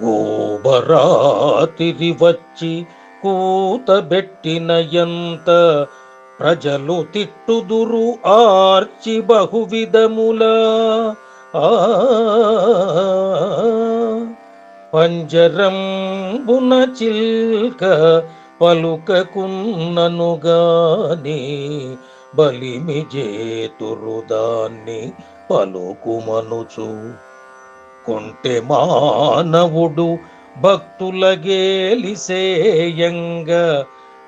గోబరాతిరి వచ్చి కూతబెట్టిన ఎంత ప్రజలు తిట్టుదురు ఆర్చి బహువిధములా. ఆ పంజరంబున చిల్క పలుకకున్ననుగాని బలిమి జేతురు దాన్ని పలుకుమనుచు. కొంటె మానవుడు భక్తుల గేలిసేయంగా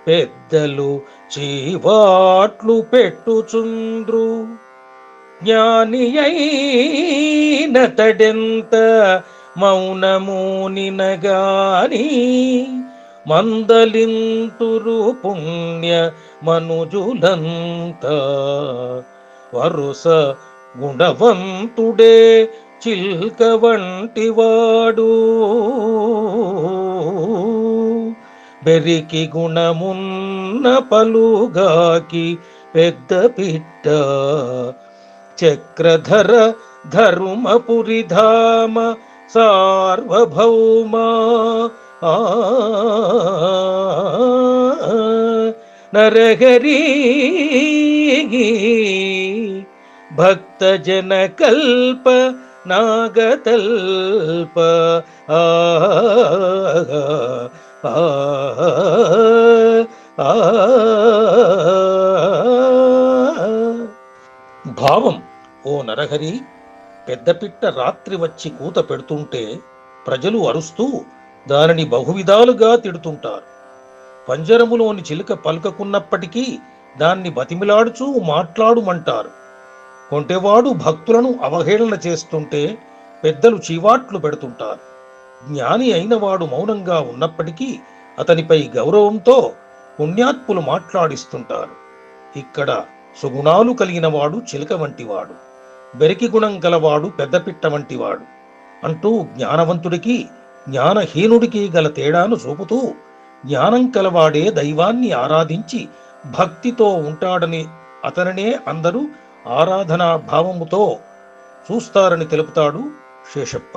పెద్దలు చీవాట్లు పెట్టుచుంద్రు. జ్ఞాని అయినతడెంత మౌనమూనినగాని మందలింతురు పుణ్య మనుజులంతా. వరుస గుణవంతుడే చిల్క వంటివాడు, బెరికి గుణమున్న పలుగాకి పెద్ద పిట్ట. చక్రధర ధర్మపురిధామ సార్వభౌమ నరహరి భక్తజన కల్ప నాగతల్ప. భావం: ఓ నరహరి, పెద్దపిట్ట రాత్రి వచ్చి కూత పెడుతుంటే ప్రజలు అరుస్తూ దానిని బహువిధాలుగా తిడుతుంటారు. పంజరములోని చిలుక పలుకకున్నప్పటికీ దాన్ని బతిమిలాడుచూ మాట్లాడుమంటారు. కొంటెవాడు భక్తులను అవహేళన చేస్తుంటే పెద్దలు చీవాట్లు పెడుతుంటారు. జ్ఞాని అయినవాడు మౌనంగా ఉన్నప్పటికీ అతనిపై గౌరవంతో పుణ్యాత్ములు మాట్లాడిస్తుంటారు. ఇక్కడ సుగుణాలు కలిగినవాడు చిలుక వంటివాడు, బెరికి గుణం గలవాడు పెద్దపిట్ట వంటివాడు అంటూ జ్ఞానవంతుడికి జ్ఞానహీనుడికి గల తేడాను చూపుతూ, జ్ఞానం కలవాడే దైవాన్ని ఆరాధించి భక్తితో ఉంటాడని, అతనినే అందరూ ఆరాధనా భావముతో చూస్తారని తెలుపుతాడు శేషప్ప.